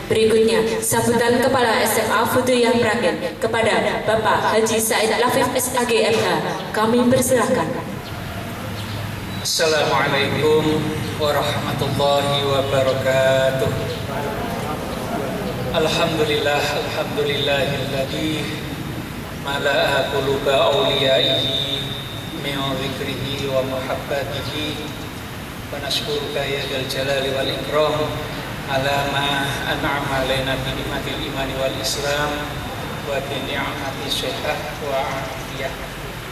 Berikutnya, sambutan Kepala SMA Futuhiyah Meragen kepada Bapak Haji Said Lafif SAG MH. Kami persilahkan. Assalamualaikum warahmatullahi wabarakatuh. Alhamdulillahilladzi mala'a quluba awliyaihi min dzikrihi wa muhabbatihi wa nashkuruka ya dzal jalali wal ikram ala ma an'ama alaina bi ni'matil imani wal islam wa bi ni'mati syihah wa afiyah.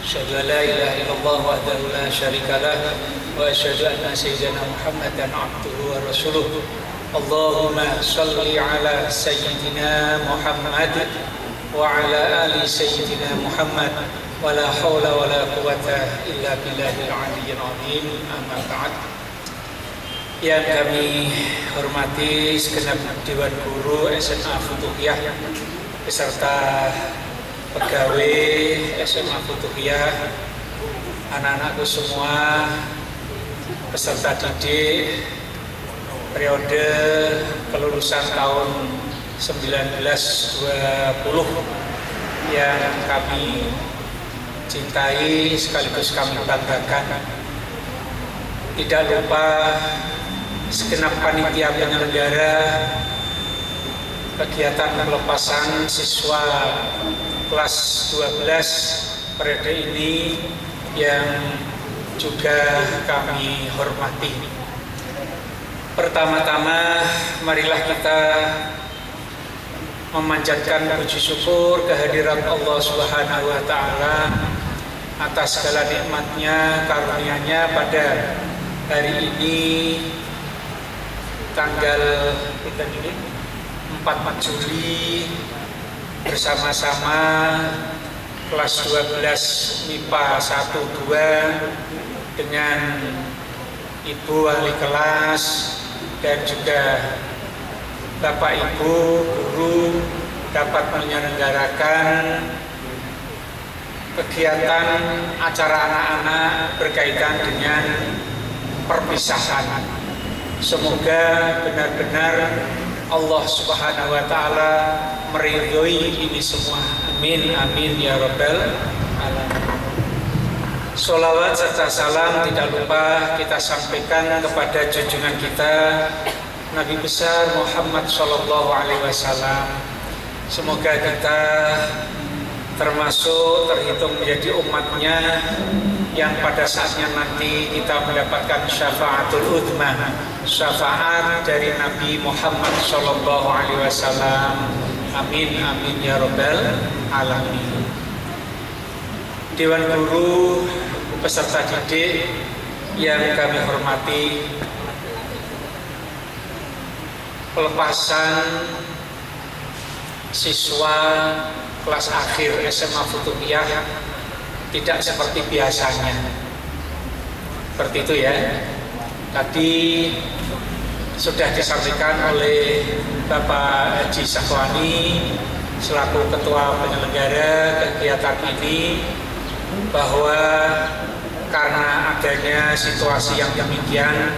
Asyhadu an la ilaha illallah wahdahu la syarika lah wa asyhadu anna sayyidina Muhammadan abduhu wa rasuluh. Allahumma shalli ala sayyidina Muhammad wa ala ali sayyidina Muhammad wa la hawla wa la quwwata illa billahil aliyyil azim. Amma ba'd. Yang kami hormati segenap Dewan Guru SMA Futuhiyah beserta pegawai SMA Futuhiyah, anak-anakku semua, peserta didik periode kelulusan tahun 1920 yang kami cintai sekaligus kami banggakan. Tidak lupa segenap panitia penyelenggara kegiatan pelepasan siswa kelas 12 periode ini yang juga kami hormati. Pertama-tama marilah kita memanjatkan puji syukur kehadirat Allah Subhanahu wa taala atas segala nikmatnya, karunia-Nya pada hari ini tanggal 4 Juli bersama-sama kelas 12 MIPA 1-2 dengan Ibu Wali kelas dan juga Bapak Ibu guru dapat menyelenggarakan kegiatan acara anak-anak berkaitan dengan perpisahan. Semoga benar-benar Allah Subhanahu wa taala meridhoi ini semua. Amin amin ya rabbal alamin. Sholawat serta salam tidak lupa kita sampaikan kepada junjungan kita Nabi besar Muhammad sallallahu alaihi wasallam. Semoga kita termasuk terhitung menjadi umatnya yang pada saatnya nanti kita mendapatkan syafaatul udzma, syafaat dari Nabi Muhammad sallallahu alaihi wasallam. Amin amin ya rabbal alamin. Dewan Guru, peserta didik yang kami hormati, pelepasan siswa kelas akhir SMA Futuhiyah tidak seperti biasanya. Seperti itu ya. Tadi sudah disampaikan oleh Bapak Haji Sahwani selaku ketua penyelenggara kegiatan ini bahwa karena adanya situasi yang demikian,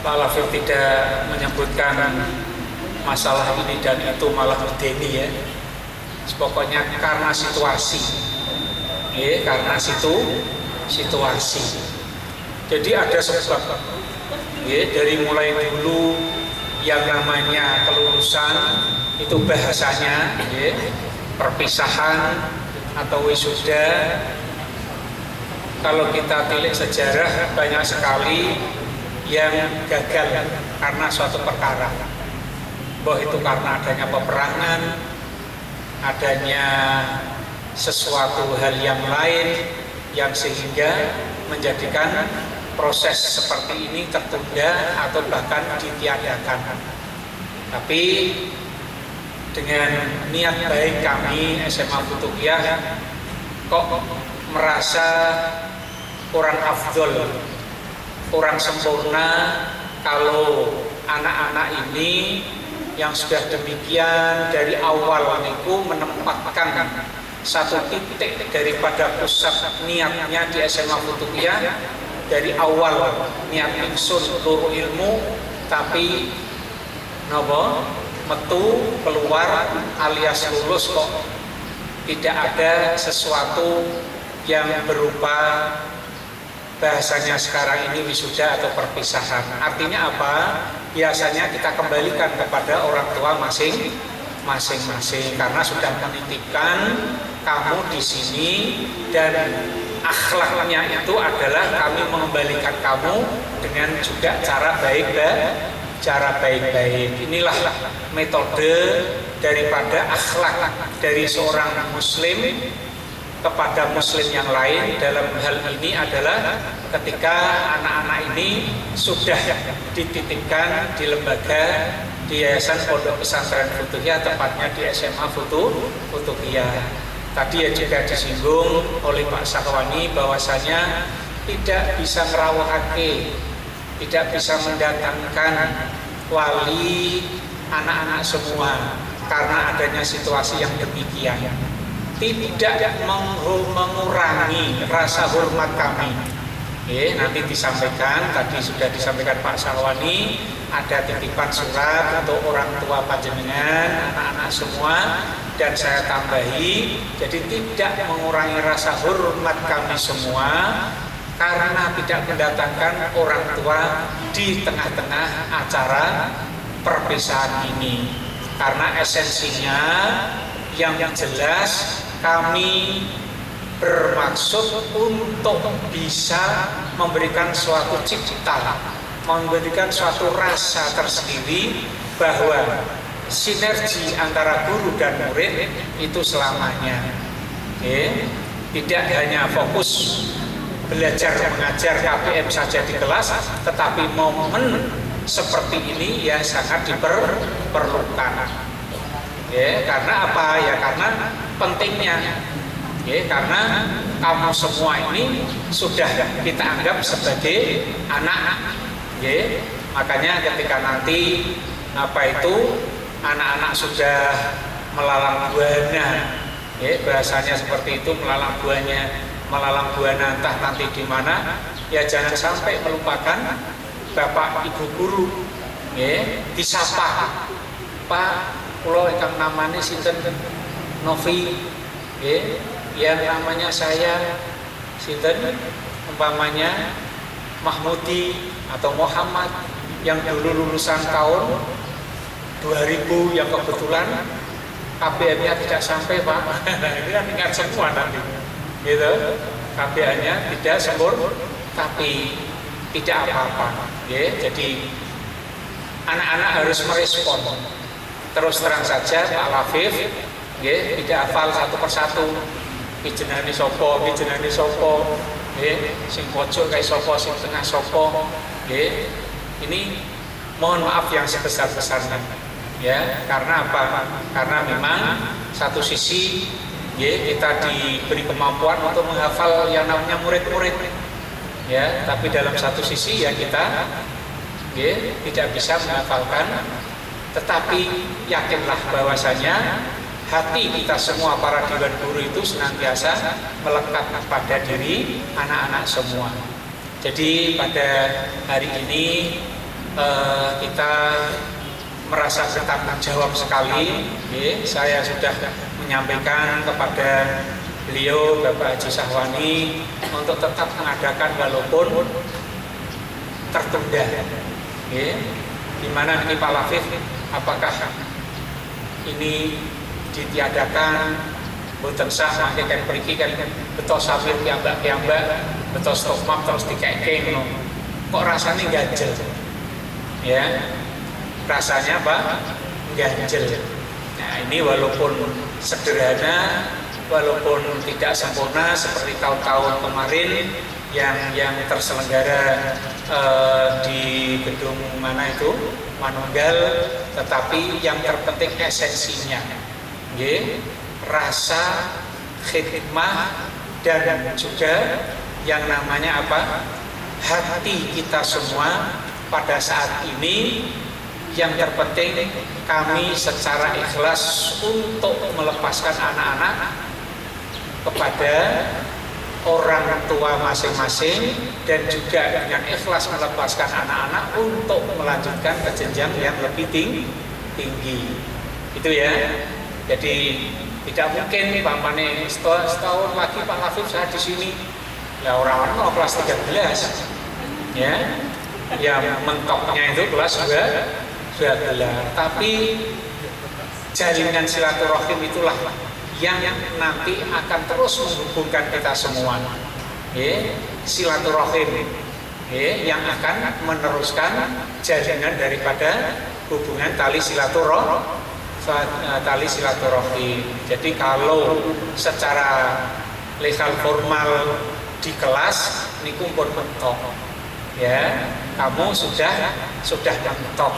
Pak Lafif tidak menyebutkan masalah ini dan itu malah medeni ya. Pokoknya karena situasi, karena situasi. Jadi ada sebab, dari mulai dulu yang namanya kelulusan itu bahasanya perpisahan atau wisuda. Kalau kita tilik sejarah banyak sekali yang gagal karena suatu perkara, bahwa itu karena adanya peperangan, adanya sesuatu hal yang lain yang sehingga menjadikan proses seperti ini tertunda atau bahkan ditiadakan. Tapi dengan niat baik kami SMA Futuhiyah kok merasa kurang afdol, kurang sempurna kalau anak-anak ini yang sudah demikian dari awal itu menempatkan satu titik daripada pusat niatnya di SMA Futuhiyah. Dari awal niat ingsun luru ilmu, tapi nopo metu keluar alias lulus kok tidak ada sesuatu yang berupa bahasanya sekarang ini wisuda atau perpisahan. Artinya apa? Biasanya kita kembalikan kepada orang tua masing-masing karena sudah menitipkan kamu di sini dan akhlaknya itu adalah kami mengembalikan kamu dengan juga cara baik-baik. Inilah metode daripada akhlak dari seorang muslim kepada muslim yang lain dalam hal ini adalah ketika anak-anak ini sudah dititipkan di lembaga di Yayasan Pondok Pesantren Futuhiyah, tepatnya di SMA Futuhiyah. Tadi ya juga disinggung oleh Pak Sahwani bahwasanya tidak bisa merawahake, tidak bisa mendatangkan wali anak-anak semua karena adanya situasi yang demikian. Tidak mengurangi rasa hormat kami. Nanti disampaikan, tadi sudah disampaikan Pak Sahwani, ada titipan surat untuk orang tua panjenengan, anak-anak semua, dan saya tambahi, jadi tidak mengurangi rasa hormat kami semua karena tidak mendatangkan orang tua di tengah-tengah acara perpisahan ini. Karena esensinya yang jelas kami bermaksud untuk bisa memberikan suatu cipta, memberikan suatu rasa tersendiri bahwa sinergi antara guru dan murid itu selamanya. Tidak hanya fokus belajar mengajar KPM saja di kelas, tetapi momen seperti ini ya sangat diperlukan. Karena apa? Ya karena pentingnya. Karena kamu semua ini sudah kita anggap sebagai anak. Makanya ketika nanti anak-anak sudah melalang buana, bahasanya seperti itu, melalang buana entah nanti di mana, ya jangan sampai melupakan bapak ibu guru, disapa, Pak, kula ingkang namanya sinten Novi, yang namanya saya sinten umpamanya Mahmudi atau Muhammad yang dulu lulusan tahun 2000 yang kebetulan KPM-nya tidak sampai, Pak. Ini kan ingat semua nanti, gitu. KPM-nya tidak sempurna, tapi tidak apa-apa. Jadi anak-anak harus merespon. Terus terang saja Pak Lafif, tidak hafal satu persatu. Jenenge sopo, sing pojok kayak sopo, sing tengah sopo. Ini mohon maaf yang sebesar-besarnya. Karena apa? Karena memang satu sisi kita diberi kemampuan untuk menghafal yang namanya murid-murid, tapi dalam satu sisi ya kita tidak bisa menghafalkan, tetapi yakinlah bahwasanya hati kita semua para dewan guru itu senantiasa melekat pada diri anak-anak semua. Jadi pada hari ini kita merasa bertanggung jawab sekali. Saya sudah menyampaikan kepada beliau Bapak Haji Sahwani untuk tetap mengadakan walaupun tertunda. Di mana ini Pak Lafif, apakah ini ditiadakan boten sah mangke kan mriki kan beto sambil piyambak beto stop map terus dikekeng kok rasanya ganjel, rasanya apa? Ganjel. Nah ini walaupun sederhana, walaupun tidak sempurna seperti tahun-tahun kemarin yang terselenggara di gedung mana itu Manunggal, tetapi yang terpenting esensinya, rasa khidmah dan juga yang namanya apa? Hati kita semua pada saat ini. Yang terpenting kami secara ikhlas untuk melepaskan anak-anak kepada orang tua masing-masing dan juga dengan ikhlas melepaskan anak-anak untuk melanjutkan ke jenjang yang lebih tinggi. Itu ya. Jadi tidak mungkin Pak Mane setahun lagi Pak Lafif saya di sini. Ya orang-orang mau kelas 13. Ya. Yang mentoknya itu kelas 12. Tapi jalinan silaturahim itulah yang nanti akan terus menghubungkan kita semua. Silaturahim yang akan meneruskan jalinan daripada hubungan tali silaturahim. Jadi kalau secara legal formal di kelas ini kumpul mentok, ya kamu sudah mentok.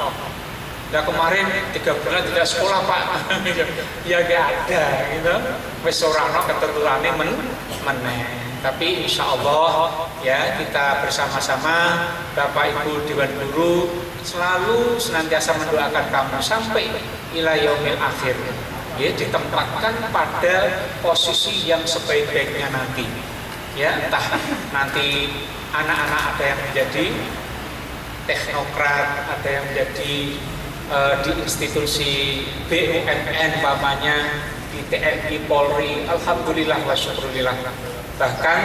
Nah kemarin 3 bulan tidak sekolah Pak, ya gak ada gitu. Wes ora ana ketentuane meneh. Tapi insya Allah ya kita bersama-sama Bapak Ibu Dewan Guru selalu senantiasa mendoakan kamu sampai ila yaumil akhir. Ya, ditempatkan pada posisi yang sebaik-baiknya nanti. Ya, entah nanti anak-anak ada yang menjadi teknokrat, ada yang menjadi di institusi BUMN umpamanya, di TNI, Polri, alhamdulillah wa syukurillah. Bahkan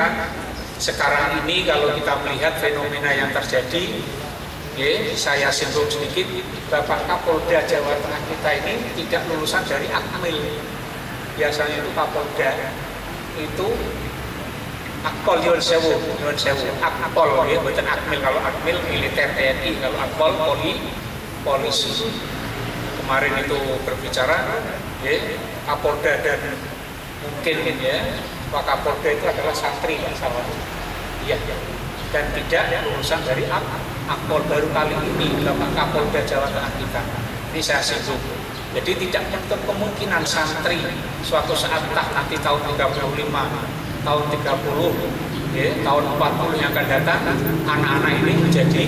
sekarang ini kalau kita melihat fenomena yang terjadi, saya singgung sedikit, Bapak Kapolda Jawa Tengah kita ini tidak lulusan dari Akmil. Biasanya itu Kapolda itu Akpol Yun Sewu, Akpol ya, bukan Akmil. Kalau Akmil militer TNI, kalau Akpol polisi. Kemarin itu berbicara ya, Kapolda dan mungkin ya Pak Kapolda itu adalah santri ya salah. Iya. Dan tidak lulusan dari Akpol. Baru kali ini Bapak Kapolda Jawa Tengah kita. Ini saya singgung. Jadi tidak menutup kemungkinan santri suatu saat entah nanti tahun 35, tahun 30, ya, tahun 40 yang akan datang, anak-anak ini menjadi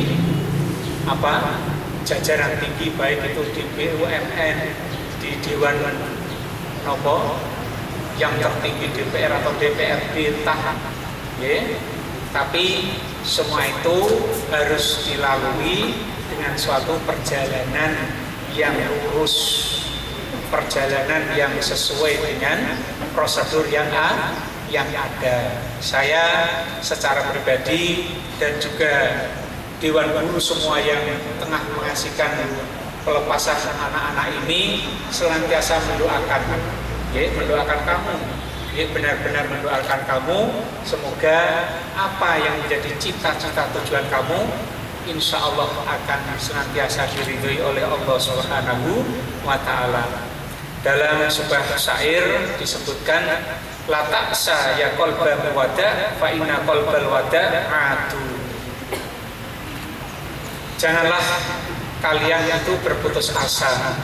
jajaran tinggi, baik itu di BUMN, di Dewan yang tertinggi DPR atau DPRD entah, ya. Tapi semua itu harus dilalui dengan suatu perjalanan yang lurus, perjalanan yang sesuai dengan prosedur yang ada. Saya secara pribadi dan juga Dewan Guru semua yang tengah mengasihkan pelepasan anak-anak ini senantiasa mendoakan kamu, benar-benar mendoakan kamu. Semoga apa yang menjadi cita-cita tujuan kamu, insya Allah akan senantiasa diridhoi oleh Allah Subhanahu wa Ta'ala. Dalam sebuah syair disebutkan, la ta'sa ya qalbal wada fa inna qalbal wada adu. Janganlah kalian itu berputus asa,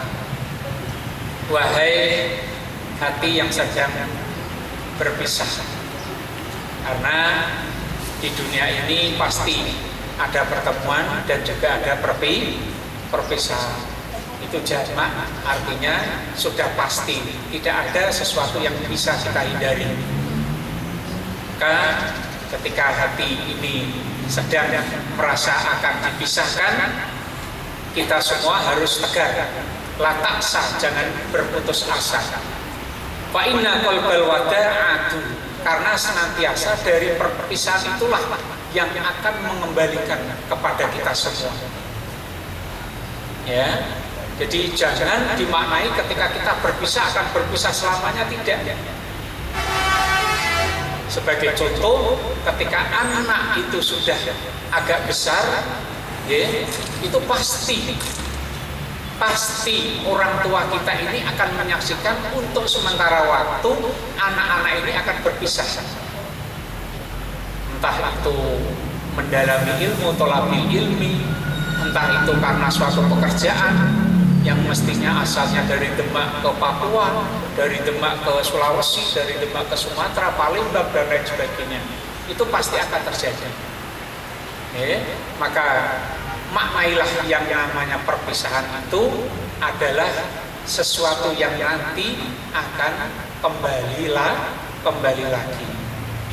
wahai hati yang sedang berpisah. Karena di dunia ini pasti ada pertemuan dan juga ada perpisahan. Itu jamak, artinya sudah pasti, tidak ada sesuatu yang bisa kita hindari. Maka ketika hati ini sedang merasa akan dipisahkan, kita semua harus tegar, la ta'sa, jangan berputus asa. Fa inna qalbal wada'atu, karena senantiasa dari perpisahan itulah yang akan mengembalikan kepada kita semua. Ya, jadi jangan dimaknai ketika kita berpisah akan berpisah selamanya, tidak. Sebagai contoh, ketika anak itu sudah agak besar, ya, itu pasti orang tua kita ini akan menyaksikan untuk sementara waktu anak-anak ini akan berpisah. Entah itu mendalami ilmu, thalabil ilmi, entah itu karena suatu pekerjaan yang mestinya asalnya dari Demak ke Papua, dari Demak ke Sulawesi, dari Demak ke Sumatera, Palembang dan lain sebagainya. Itu pasti akan terjadi. Maka maknailah yang namanya perpisahan itu adalah sesuatu yang nanti akan kembali lagi.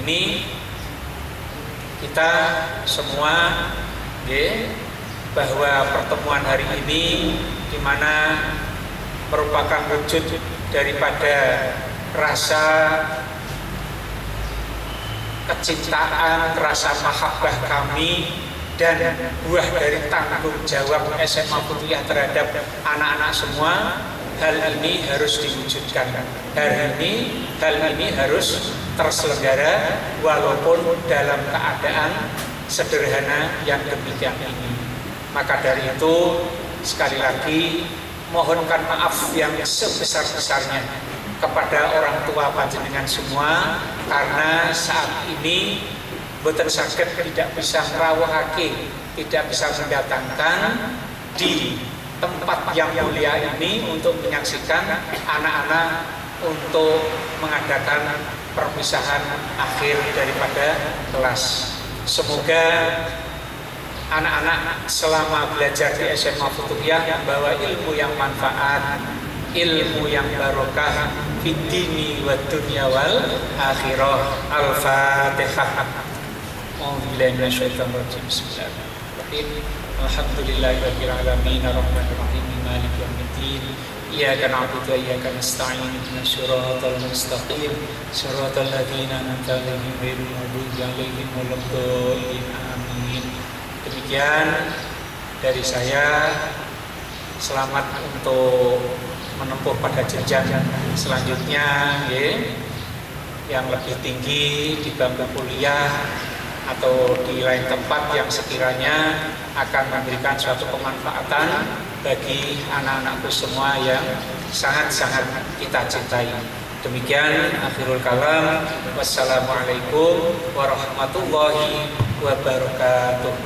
Ini kita semua bahwa pertemuan hari ini di mana merupakan wujud daripada rasa kecintaan, rasa mahabbah kami dan buah dari tanggung jawab SMA Futuyah terhadap anak-anak semua. Hal ini harus diwujudkan. Hal ini harus terselenggara walaupun dalam keadaan sederhana yang demikian ini. Maka dari itu sekali lagi mohonkan maaf yang sebesar-besarnya kepada orang tua panjenengan semua, karena saat ini boten saged tidak bisa ngrawuhake, tidak bisa mendatangkan di tempat yang mulia ini untuk menyaksikan anak-anak untuk mengadakan perpisahan akhir daripada kelas. Semoga anak-anak selama belajar di SMA Futuyah membawa ilmu yang manfaat, ilmu yang barokah fid dini wad dunya wal akhirah. Al-Fatihah. A'udzubillahi minasyaitonir rajim. Bismillahirrahmanirrahim. Alhamdulillahirabbil alamin arrahmanir rahim maliki yaumiddin. Iyyaka na'budu wa iyyaka nasta'in ihdinas siratal mustaqim siratal ladzina an'amta 'alaihim ghairil maghdubi 'alaihim waladdallin. Amin. Demikian dari saya. Selamat untuk menempuh pada jenjang selanjutnya yang lebih tinggi di bangku kuliah atau di lain tempat yang sekiranya akan memberikan suatu kemanfaatan bagi anak-anakku semua yang sangat-sangat kita cintai. Demikian akhirul kalam. Wassalamualaikum warahmatullahi wabarakatuh.